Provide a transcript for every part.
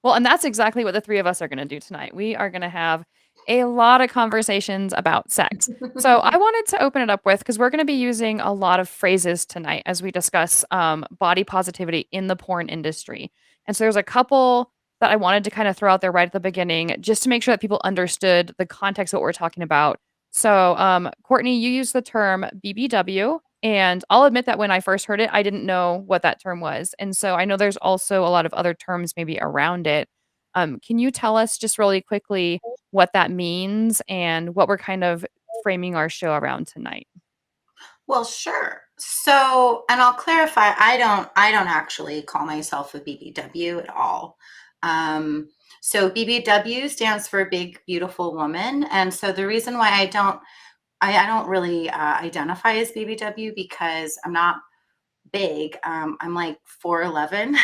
Well, and that's exactly what the three of us are going to do tonight. We are going to have a lot of conversations about sex. So I wanted to open it up with because we're going to be using a lot of phrases tonight as we discuss body positivity in the porn industry. And so there's a couple that I wanted to kind of throw out there right at the beginning just to make sure that people understood the context of what we're talking about. So, Courtney, you used the term BBW, and I'll admit that when I first heard it, I didn't know what that term was. And so I know there's also a lot of other terms maybe around it. Can you tell us just really quickly what that means and what we're kind of framing our show around tonight? Well, sure. So, and I'll clarify, I don't actually call myself a BBW at all. Um, so BBW stands for Big Beautiful Woman. And so the reason why I don't really identify as BBW because I'm not big. I'm like 4'11".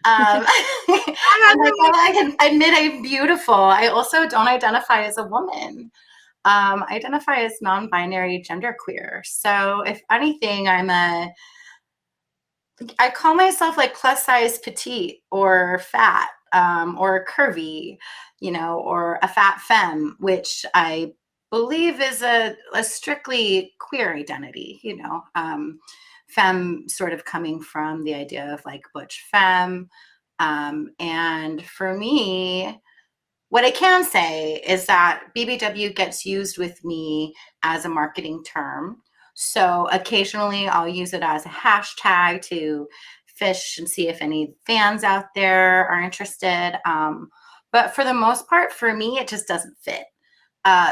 And like while I can admit I'm beautiful, I also don't identify as a woman. I identify as non-binary genderqueer. So if anything, I call myself like plus size petite or fat, or curvy, or a fat femme, which I believe is a strictly queer identity, femme sort of coming from the idea of like butch femme. And for me, what I can say is that BBW gets used with me as a marketing term. So occasionally I'll use it as a hashtag to fish and see if any fans out there are interested. But for the most part, for me, it just doesn't fit.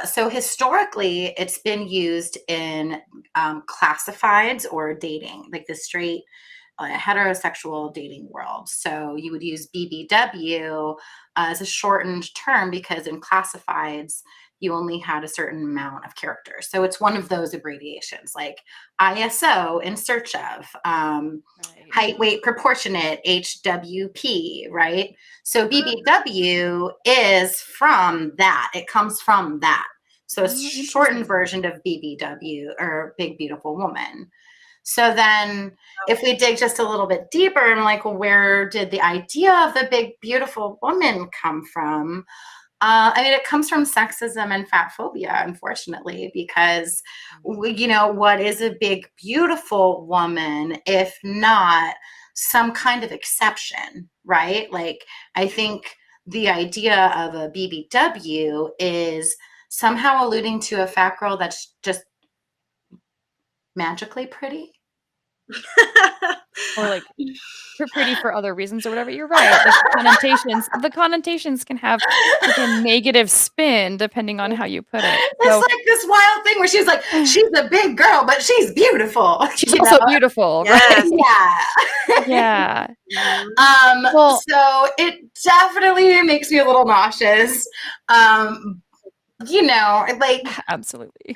So historically, it's been used in classifieds or dating, like the straight heterosexual dating world. So you would use BBW as a shortened term because in classifieds, you only had a certain amount of characters. So it's one of those abbreviations like ISO, in search of, Right. height, weight, proportionate, HWP, right? So BBW is from that. It comes from that. So it's Oh, shortened interesting. version of BBW or Big Beautiful Woman. So then if we dig just a little bit deeper and like, well, where did the idea of the big beautiful woman come from? I mean, it comes from sexism and fat phobia, unfortunately, because what is a big beautiful woman if not some kind of exception, right? Like, I think the idea of a BBW is somehow alluding to a fat girl that's just magically pretty. Or like pretty for other reasons or whatever. You're right. Like the connotations can have like a negative spin depending on how you put it. It's So like this wild thing where she's like, she's a big girl, but she's beautiful, she's also beautiful, right? Yes. Yeah. Yeah. Mhm. Well, So it definitely makes me a little nauseous. Like absolutely.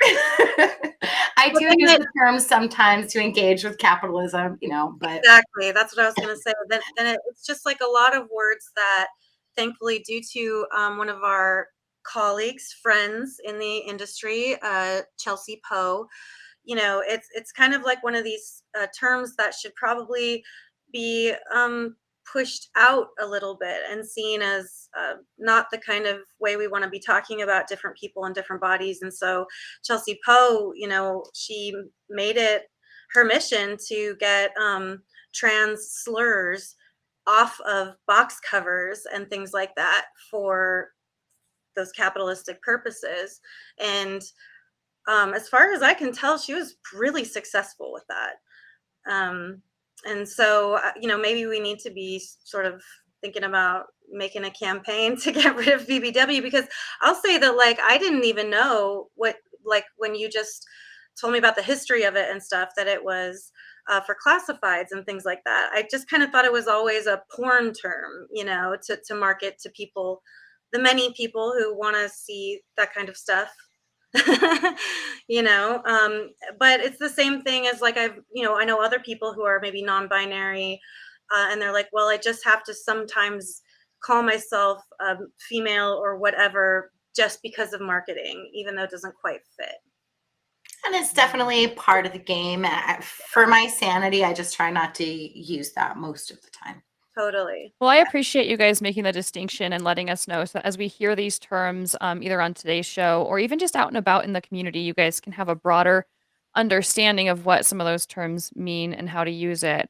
I But do then use the term sometimes to engage with capitalism, but exactly, that's what I was gonna say. Then it's just like a lot of words that, thankfully, due to one of our colleagues, friends in the industry, Chelsea Poe, it's kind of like one of these terms that should probably be pushed out a little bit and seen as not the kind of way we want to be talking about different people and different bodies. And so Chelsea Poe, she made it her mission to get trans slurs off of box covers and things like that for those capitalistic purposes. And as far as I can tell, she was really successful with that. And so, maybe we need to be sort of thinking about making a campaign to get rid of BBW, because I'll say that, like, I didn't even know what, like, when you just told me about the history of it and stuff, that it was for classifieds and things like that. I just kind of thought it was always a porn term, to market to people, the many people who want to see that kind of stuff. you know but it's the same thing as, like, I know other people who are maybe non-binary, and they're like, well, I just have to sometimes call myself female or whatever just because of marketing, even though it doesn't quite fit. and it's definitely part of the game. For my sanity, I just try not to use that most of the time. Totally. Well, I appreciate you guys making the distinction and letting us know so that as we hear these terms, either on today's show or even just out and about in the community, you guys can have a broader understanding of what some of those terms mean and how to use it.